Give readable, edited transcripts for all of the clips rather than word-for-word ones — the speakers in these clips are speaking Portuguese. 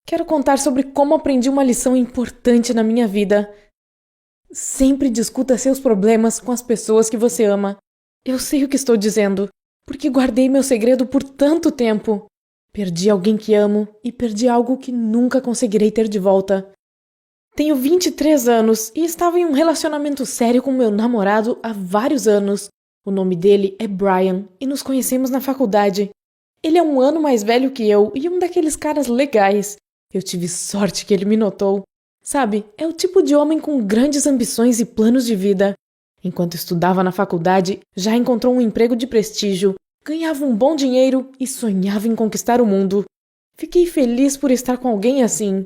Quero contar sobre como aprendi uma lição importante na minha vida. Sempre discuta seus problemas com as pessoas que você ama. Eu sei o que estou dizendo, porque guardei meu segredo por tanto tempo. Perdi alguém que amo e perdi algo que nunca conseguirei ter de volta. Tenho 23 anos e estava em um relacionamento sério com meu namorado há vários anos. O nome dele é Brian e nos conhecemos na faculdade. Ele é um ano mais velho que eu e um daqueles caras legais. Eu tive sorte que ele me notou. Sabe, é o tipo de homem com grandes ambições e planos de vida. Enquanto estudava na faculdade, já encontrou um emprego de prestígio, ganhava um bom dinheiro e sonhava em conquistar o mundo. Fiquei feliz por estar com alguém assim.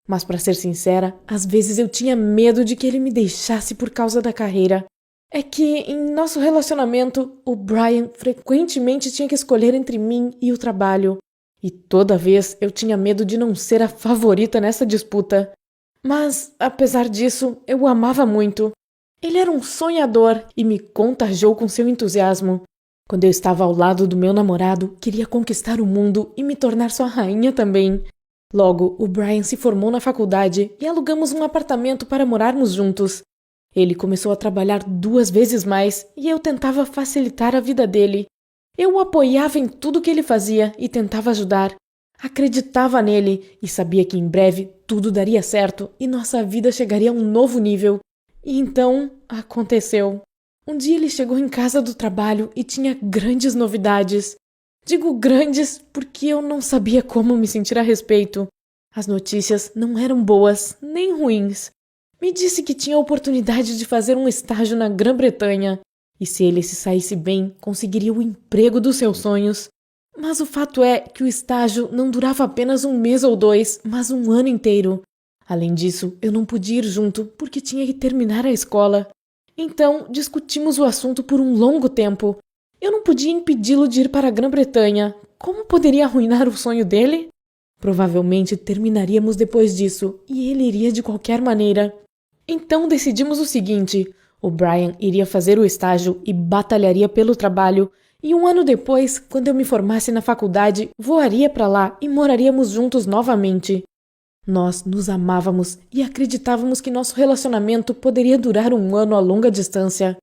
Mas, para ser sincera, às vezes eu tinha medo de que ele me deixasse por causa da carreira. É que, em nosso relacionamento, o Brian frequentemente tinha que escolher entre mim e o trabalho. E toda vez eu tinha medo de não ser a favorita nessa disputa. Mas, apesar disso, eu o amava muito. Ele era um sonhador e me contagiou com seu entusiasmo. Quando eu estava ao lado do meu namorado, queria conquistar o mundo e me tornar sua rainha também. Logo, o Brian se formou na faculdade e alugamos um apartamento para morarmos juntos. Ele começou a trabalhar 2 vezes mais e eu tentava facilitar a vida dele. Eu o apoiava em tudo que ele fazia e tentava ajudar. Acreditava nele e sabia que em breve tudo daria certo e nossa vida chegaria a um novo nível. E então, aconteceu. Um dia ele chegou em casa do trabalho e tinha grandes novidades. Digo grandes porque eu não sabia como me sentir a respeito. As notícias não eram boas nem ruins. Me disse que tinha a oportunidade de fazer um estágio na Grã-Bretanha. E se ele se saísse bem, conseguiria o emprego dos seus sonhos. Mas o fato é que o estágio não durava apenas 1 mês ou 2, mas 1 ano inteiro. Além disso, eu não podia ir junto porque tinha que terminar a escola. Então, discutimos o assunto por um longo tempo. Eu não podia impedi-lo de ir para a Grã-Bretanha. Como poderia arruinar o sonho dele? Provavelmente terminaríamos depois disso e ele iria de qualquer maneira. Então decidimos o seguinte: o Brian iria fazer o estágio e batalharia pelo trabalho, e 1 ano depois, quando eu me formasse na faculdade, voaria para lá e moraríamos juntos novamente. Nós nos amávamos e acreditávamos que nosso relacionamento poderia durar 1 ano a longa distância.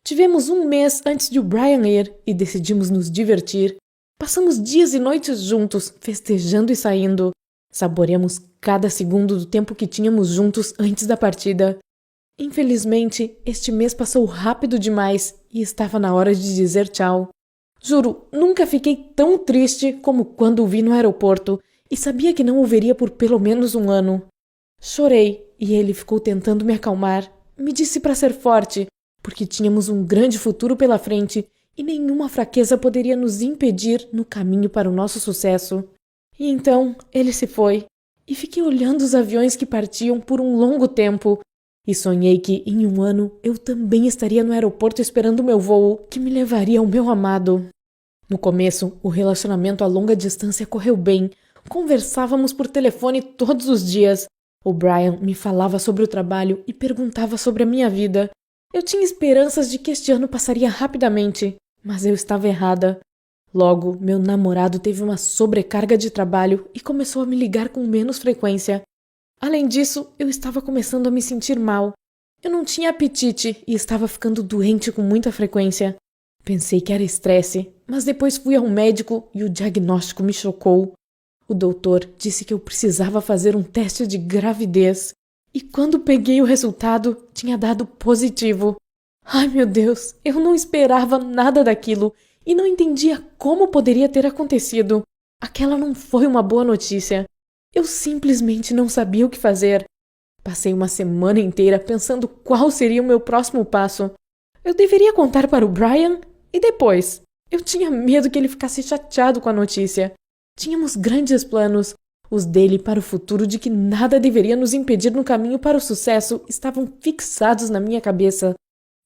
Tivemos 1 mês antes de o Brian ir e decidimos nos divertir. Passamos dias e noites juntos, festejando e saindo. Saboreamos cada segundo do tempo que tínhamos juntos antes da partida. Infelizmente, este mês passou rápido demais e estava na hora de dizer tchau. Juro, nunca fiquei tão triste como quando o vi no aeroporto e sabia que não o veria por pelo menos 1 ano. Chorei e ele ficou tentando me acalmar. Me disse para ser forte, porque tínhamos um grande futuro pela frente e nenhuma fraqueza poderia nos impedir no caminho para o nosso sucesso. E então ele se foi, e fiquei olhando os aviões que partiam por um longo tempo, e sonhei que em 1 ano eu também estaria no aeroporto esperando o meu voo, que me levaria ao meu amado. No começo, o relacionamento a longa distância correu bem, conversávamos por telefone todos os dias. O Brian me falava sobre o trabalho e perguntava sobre a minha vida. Eu tinha esperanças de que este ano passaria rapidamente, mas eu estava errada. Logo, meu namorado teve uma sobrecarga de trabalho e começou a me ligar com menos frequência. Além disso, eu estava começando a me sentir mal. Eu não tinha apetite e estava ficando doente com muita frequência. Pensei que era estresse, mas depois fui ao médico e o diagnóstico me chocou. O doutor disse que eu precisava fazer um teste de gravidez. E quando peguei o resultado, tinha dado positivo. Ai, meu Deus, eu não esperava nada daquilo e não entendia como poderia ter acontecido. Aquela não foi uma boa notícia. Eu simplesmente não sabia o que fazer. Passei uma semana inteira pensando qual seria o meu próximo passo. Eu deveria contar para o Brian? E depois? Eu tinha medo que ele ficasse chateado com a notícia. Tínhamos grandes planos. Os dele para o futuro de que nada deveria nos impedir no caminho para o sucesso estavam fixados na minha cabeça.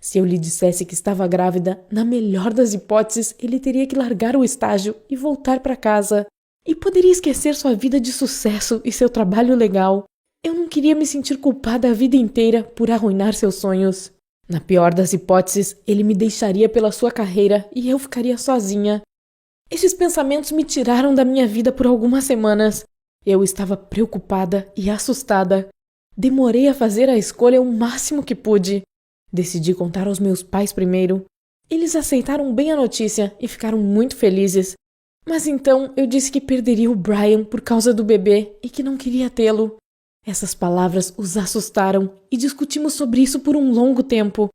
Se eu lhe dissesse que estava grávida, na melhor das hipóteses, ele teria que largar o estágio e voltar para casa. E poderia esquecer sua vida de sucesso e seu trabalho legal. Eu não queria me sentir culpada a vida inteira por arruinar seus sonhos. Na pior das hipóteses, ele me deixaria pela sua carreira e eu ficaria sozinha. Esses pensamentos me tiraram da minha vida por algumas semanas. Eu estava preocupada e assustada. Demorei a fazer a escolha o máximo que pude. Decidi contar aos meus pais primeiro. Eles aceitaram bem a notícia e ficaram muito felizes. Mas então eu disse que perderia o Brian por causa do bebê e que não queria tê-lo. Essas palavras os assustaram e discutimos sobre isso por um longo tempo.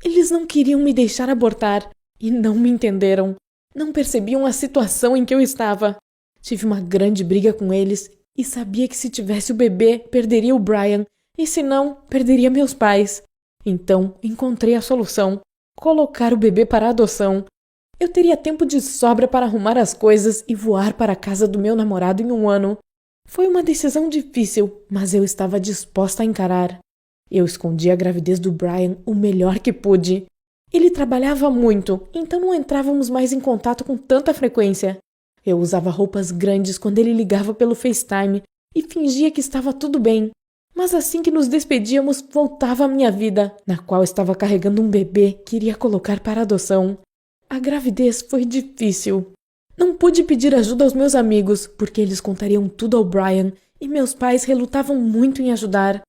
Eles não queriam me deixar abortar e não me entenderam. Não percebiam a situação em que eu estava. Tive uma grande briga com eles e sabia que se tivesse o bebê, perderia o Brian e se não, perderia meus pais. Então, encontrei a solução: colocar o bebê para adoção. Eu teria tempo de sobra para arrumar as coisas e voar para a casa do meu namorado em 1 ano. Foi uma decisão difícil, mas eu estava disposta a encarar. Eu escondi a gravidez do Brian o melhor que pude. Ele trabalhava muito, então não entrávamos mais em contato com tanta frequência. Eu usava roupas grandes quando ele ligava pelo FaceTime e fingia que estava tudo bem. Mas assim que nos despedíamos, voltava a minha vida, na qual estava carregando um bebê que iria colocar para adoção. A gravidez foi difícil. Não pude pedir ajuda aos meus amigos, porque eles contariam tudo ao Brian e meus pais relutavam muito em ajudar.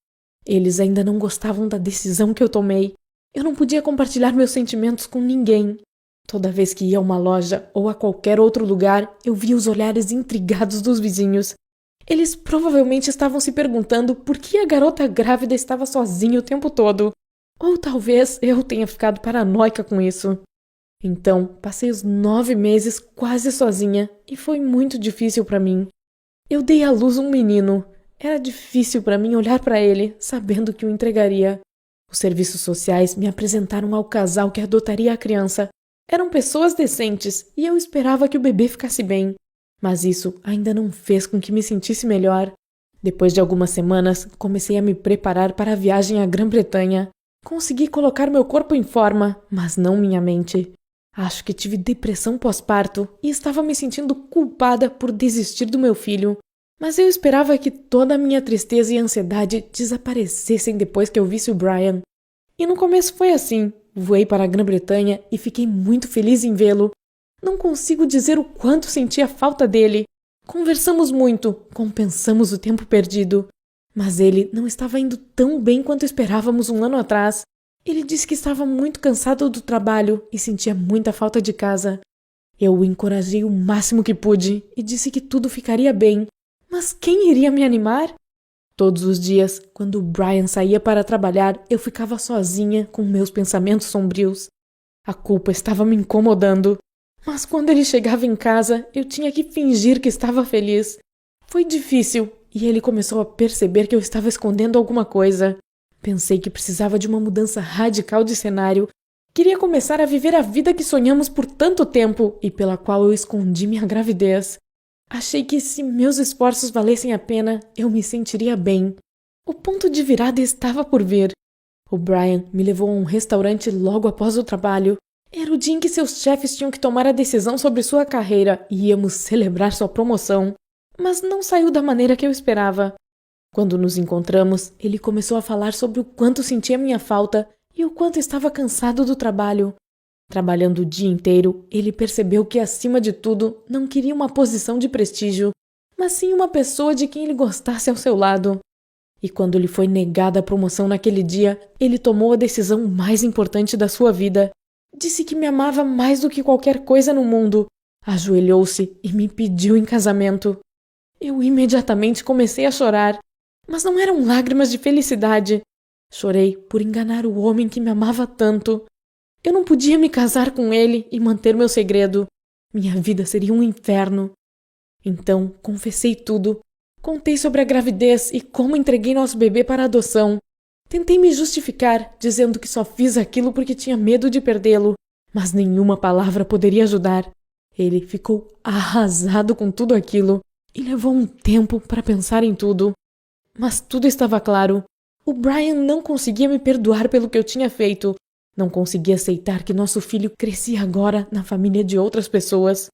Eles ainda não gostavam da decisão que eu tomei. Eu não podia compartilhar meus sentimentos com ninguém. Toda vez que ia a uma loja ou a qualquer outro lugar, eu via os olhares intrigados dos vizinhos. Eles provavelmente estavam se perguntando por que a garota grávida estava sozinha o tempo todo. Ou talvez eu tenha ficado paranoica com isso. Então, passei os 9 meses quase sozinha e foi muito difícil para mim. Eu dei à luz um menino. Era difícil para mim olhar para ele, sabendo que o entregaria. Os serviços sociais me apresentaram ao casal que adotaria a criança. Eram pessoas decentes e eu esperava que o bebê ficasse bem. Mas isso ainda não fez com que me sentisse melhor. Depois de algumas semanas, comecei a me preparar para a viagem à Grã-Bretanha. Consegui colocar meu corpo em forma, mas não minha mente. Acho que tive depressão pós-parto e estava me sentindo culpada por desistir do meu filho. Mas eu esperava que toda a minha tristeza e ansiedade desaparecessem depois que eu visse o Brian. E no começo foi assim. Voei para a Grã-Bretanha e fiquei muito feliz em vê-lo. Não consigo dizer o quanto sentia falta dele. Conversamos muito, compensamos o tempo perdido. Mas ele não estava indo tão bem quanto esperávamos 1 ano atrás. Ele disse que estava muito cansado do trabalho e sentia muita falta de casa. Eu o encorajei o máximo que pude e disse que tudo ficaria bem. Mas quem iria me animar? Todos os dias, quando o Brian saía para trabalhar, eu ficava sozinha com meus pensamentos sombrios. A culpa estava me incomodando. Mas quando ele chegava em casa, eu tinha que fingir que estava feliz. Foi difícil e ele começou a perceber que eu estava escondendo alguma coisa. Pensei que precisava de uma mudança radical de cenário. Queria começar a viver a vida que sonhamos por tanto tempo e pela qual eu escondi minha gravidez. Achei que se meus esforços valessem a pena, eu me sentiria bem. O ponto de virada estava por vir. O Brian me levou a um restaurante logo após o trabalho. Era o dia em que seus chefes tinham que tomar a decisão sobre sua carreira e íamos celebrar sua promoção. Mas não saiu da maneira que eu esperava. Quando nos encontramos, ele começou a falar sobre o quanto sentia minha falta e o quanto estava cansado do trabalho. Trabalhando o dia inteiro, ele percebeu que, acima de tudo, não queria uma posição de prestígio, mas sim uma pessoa de quem ele gostasse ao seu lado. E quando lhe foi negada a promoção naquele dia, ele tomou a decisão mais importante da sua vida. Disse que me amava mais do que qualquer coisa no mundo. Ajoelhou-se e me pediu em casamento. Eu imediatamente comecei a chorar. Mas não eram lágrimas de felicidade. Chorei por enganar o homem que me amava tanto. Eu não podia me casar com ele e manter meu segredo. Minha vida seria um inferno. Então, confessei tudo. Contei sobre a gravidez e como entreguei nosso bebê para adoção. Tentei me justificar, dizendo que só fiz aquilo porque tinha medo de perdê-lo. Mas nenhuma palavra poderia ajudar. Ele ficou arrasado com tudo aquilo e levou um tempo para pensar em tudo. Mas tudo estava claro. O Brian não conseguia me perdoar pelo que eu tinha feito. Não conseguia aceitar que nosso filho crescia agora na família de outras pessoas.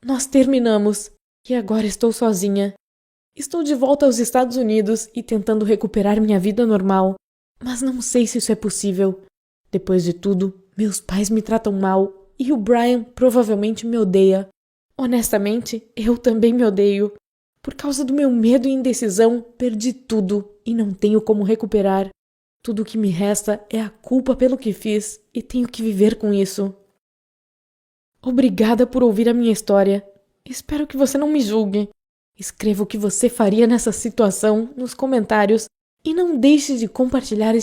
Nós terminamos e agora estou sozinha. Estou de volta aos Estados Unidos e tentando recuperar minha vida normal. Mas não sei se isso é possível. Depois de tudo, meus pais me tratam mal e o Brian provavelmente me odeia. Honestamente, eu também me odeio. Por causa do meu medo e indecisão, perdi tudo e não tenho como recuperar. Tudo o que me resta é a culpa pelo que fiz e tenho que viver com isso. Obrigada por ouvir a minha história. Espero que você não me julgue. Escreva o que você faria nessa situação nos comentários e não deixe de compartilhar